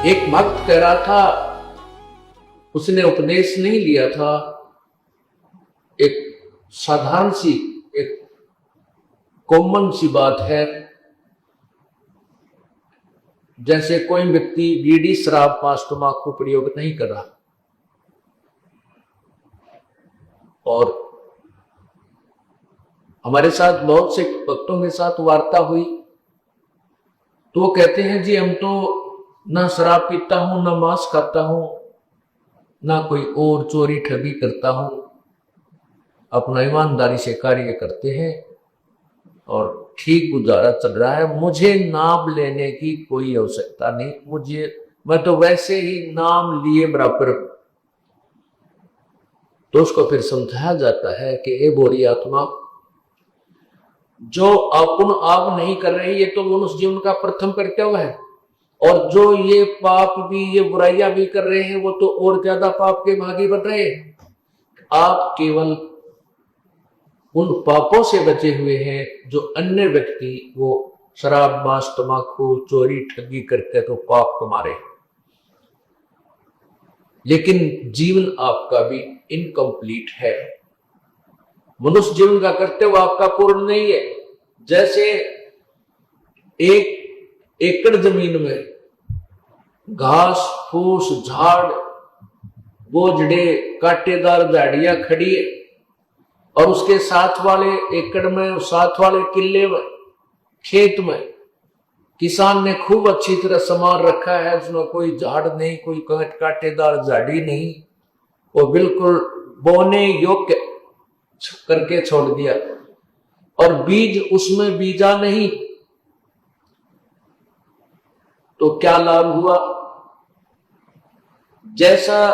एक भक्त कह रहा था, उसने उपदेश नहीं लिया था, एक साधारण सी, एक कॉमन सी बात है। जैसे कोई व्यक्ति बीड़ी, शराब, मांस, तंबाकू प्रयोग नहीं कर रहा और हमारे साथ बहुत से भक्तों के साथ वार्ता हुई तो वो कहते हैं जी हम तो ना शराब पीता हूं, ना मांस खाता हूं, ना कोई और चोरी ठगी करता हूं, अपना ईमानदारी से कार्य करते हैं और ठीक गुजारा चल रहा है। मुझे नाम लेने की कोई आवश्यकता नहीं, मैं तो वैसे ही नाम लिए बराबर। तो उसको फिर समझाया जाता है कि ए बोरी आत्मा, जो अपन आप नहीं कर रहे, ये तो मनुष्य जीवन का प्रथम कर्तव्य है, और जो ये पाप भी, ये बुराइयां भी कर रहे हैं, वो तो और ज्यादा पाप के भागी बन रहे हैं। आप केवल उन पापों से बचे हुए हैं जो अन्य व्यक्ति वो शराब, मांस, तंबाकू, चोरी, ठगी करके तो पाप कमा रहे हैं, लेकिन जीवन आपका भी इनकम्प्लीट है। मनुष्य जीवन का कर्तव्य आपका पूर्ण नहीं है। जैसे एक एकड़ जमीन में घास फूस, झाड़, बोझड़े, कांटेदार झाड़ियां खड़ी है और उसके साथ वाले एकड़ में, साथ वाले किले में, खेत में किसान ने खूब अच्छी तरह संभाल रखा है, उसमें कोई झाड़ नहीं, कोई कांटेदार झाड़ी नहीं, वो बिल्कुल बोने योग्य करके छोड़ दिया और बीज उसमें बीजा नहीं, तो क्या लाभ हुआ? जैसा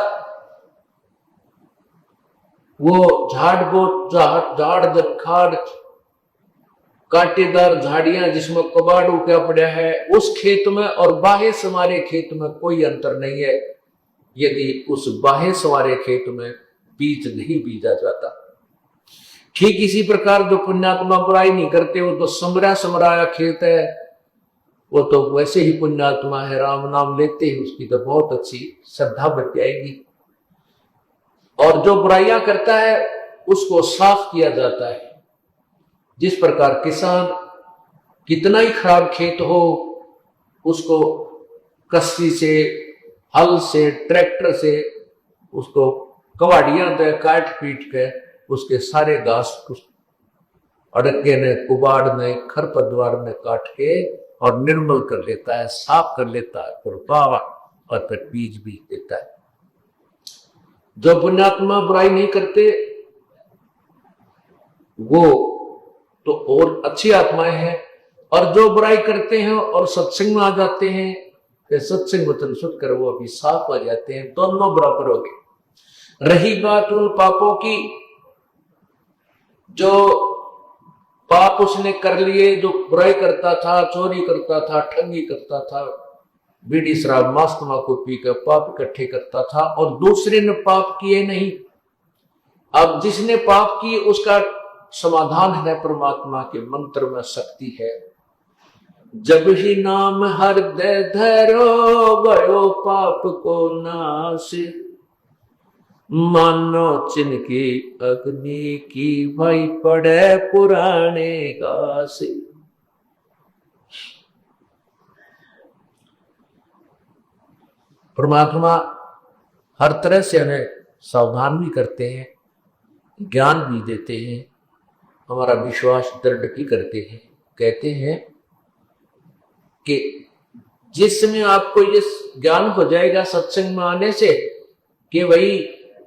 वो झाड़ जखाड़, कांटेदार झाड़ियां जिसमें कबाड़ उगा पड़ा है उस खेत में और बाहे सवारे खेत में कोई अंतर नहीं है, यदि उस बाहे सवारे खेत में बीज नहीं बीजा जाता। ठीक इसी प्रकार जो पुण्यात्मा बुराई नहीं करते, वो तो समराया खेत है, वो तो वैसे ही पुण्यात्मा है, राम नाम लेते ही उसकी तो बहुत अच्छी श्रद्धा बढ़ जाएगी। और जो बुराइयां करता है उसको साफ किया जाता है। जिस प्रकार किसान कितना ही खराब खेत हो उसको कस्सी से, हल से, ट्रैक्टर से उसको कवाड़ियां दे काट पीट के उसके सारे घास अड़के ने, कुबाड़ ने, खरपतवार ने काट के और निर्मल कर लेता है, साफ कर लेता है, और फिर बीज भी देता है। जो पुण्यात्मा बुराई नहीं करते वो तो और अच्छी आत्माएं हैं, और जो बुराई करते हैं और सत्संग में आ जाते हैं, फिर सत्संग वचन सुन कर वो अभी साफ आ जाते हैं, दोनों बराबर हो गए। रही बात उन पापों की जो पाप उसने कर लिए, जो बुराई करता था, चोरी करता था, ठगी करता था, बीड़ी शराब मांस तंबाकू पी कर पाप इकट्ठे करता था, और दूसरे ने पाप किए नहीं। अब जिसने पाप किए उसका समाधान है परमात्मा के मंत्र में शक्ति है। जब ही नाम हृदय धरो भयो पाप को नाश, मानो चिनकी अग्नि की भाई पड़े पुराने घास। परमात्मा हर तरह से हमें सावधान भी करते हैं, ज्ञान भी देते हैं, हमारा विश्वास दृढ़ भी करते हैं। कहते हैं कि जिस समय आपको ये ज्ञान हो जाएगा सत्संग में आने से कि वही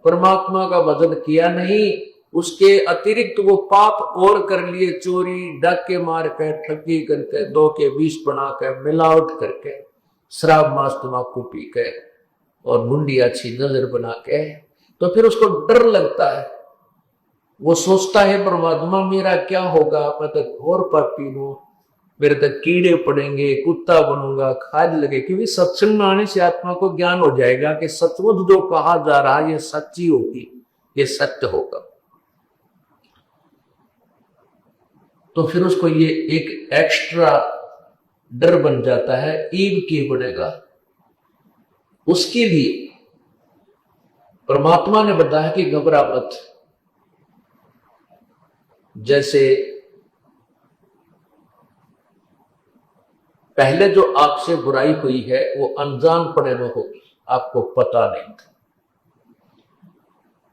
परमात्मा का भजन किया नहीं, उसके अतिरिक्त वो पाप और कर लिए, चोरी डाके मार कर, ठगी करके, 2 के 20 बना कर, मिलावट करके, शराब मांस तंबाकू पी के और मुंडी अच्छी नजर बना के, तो फिर उसको डर लगता है। वो सोचता है परमात्मा मेरा क्या होगा, मैं तो घोर पापी हूं, मेरे तक कीड़े पड़ेंगे, कुत्ता बनूंगा, खाद लगे। क्योंकि सत्संग में आने से आत्मा को ज्ञान हो जाएगा कि सचमुच जो कहा जा रहा है ये सच्ची होगी, ये सत्य होगा। तो फिर उसको ये एक एक्स्ट्रा डर बन जाता है, ईव की बनेगा। उसके लिए परमात्मा ने बताया कि घबरा मत। जैसे पहले जो आपसे बुराई हुई है वो अनजानपने में होगी, आपको पता नहीं था।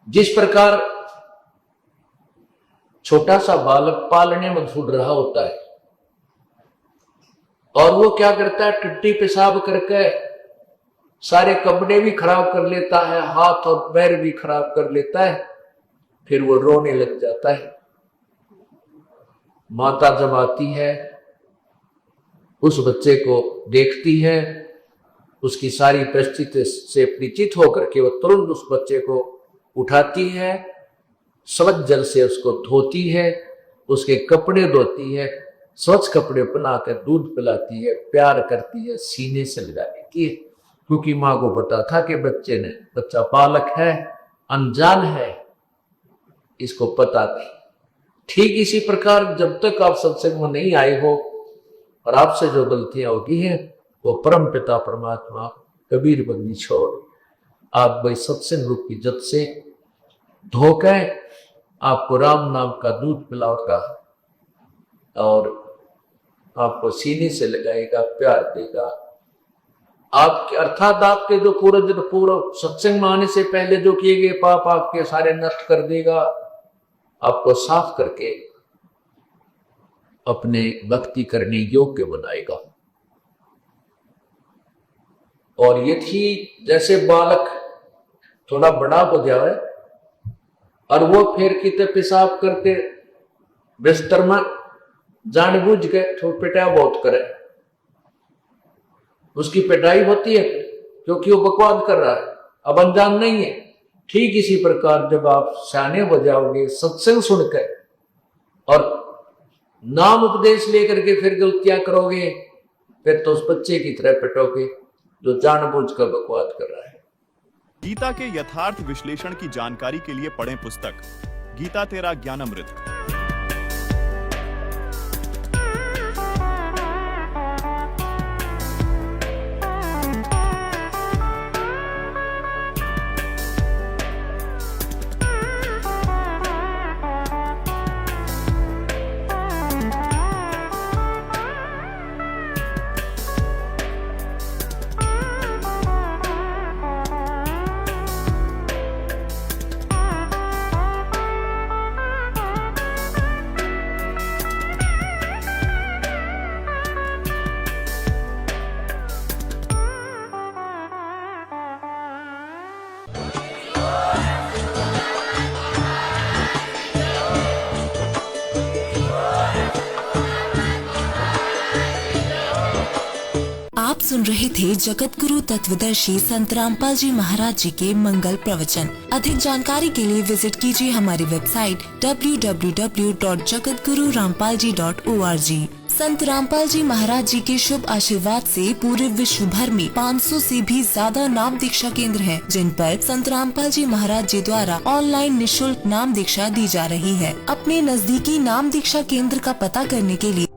जिस प्रकार छोटा सा बालक पालने में ढूंढ रहा होता है और वो क्या करता है, टट्टी पेशाब करके सारे कपड़े भी खराब कर लेता है, हाथ और पैर भी खराब कर लेता है, फिर वो रोने लग जाता है। माता जब आती है, उस बच्चे को देखती है, उसकी सारी परिस्थिति से परिचित होकर के वो तुरंत उस बच्चे को उठाती है, स्वच्छ जल से उसको धोती है, उसके कपड़े धोती है, स्वच्छ कपड़े पहनाकर दूध पिलाती है, प्यार करती है, सीने से लगा देती है, क्योंकि माँ को पता था कि बच्चा बालक है, अनजान है, इसको पता नहीं। ठीक इसी प्रकार जब तक आप सत्संग में नहीं आए हो और आपसे जो गलतियां होती हैं वो परम पिता परमात्मा कबीर बंदी छोड़ आप भाई सत्संग रूप की जत से धोकर आपको राम नाम का दूध पिलाएगा और आपको सीने से लगाएगा, प्यार देगा। आपके अर्थात आपके जो पूरा सत्संग में आने से पहले जो किए गए पाप आपके सारे नष्ट कर देगा, आपको साफ करके अपने भक्ति करने योग्य बनाएगा। और ये थी जैसे बालक थोड़ा बड़ा हो जाए और वो फिर कितने पेशाब करते बिस्तर में जानबूझ के पिटाई बहुत करे, उसकी पिटाई होती है क्योंकि वो बकवाद कर रहा है, अब अनजान नहीं है। ठीक इसी प्रकार जब आप सियाने हो जाओगे सत्संग सुनकर और नाम उपदेश लेकर के फिर गलतियां करोगे, फिर तो उस बच्चे की तरह पिटोगे जो जानबूझ कर बकवाद कर रहा है। गीता के यथार्थ विश्लेषण की जानकारी के लिए पढ़ें पुस्तक गीता तेरा ज्ञानामृत। आप सुन रहे थे जगत गुरु तत्वदर्शी संत रामपाल जी महाराज जी के मंगल प्रवचन। अधिक जानकारी के लिए विजिट कीजिए हमारी वेबसाइट www.jagatgururampalji.org। संत रामपाल जी महाराज जी के शुभ आशीर्वाद से पूरे विश्व भर में 500 से भी ज्यादा नाम दीक्षा केंद्र हैं, जिन पर संत रामपाल जी महाराज जी द्वारा ऑनलाइन निशुल्क नाम दीक्षा दी जा रही है। अपने नजदीकी नाम दीक्षा केंद्र का पता करने के लिए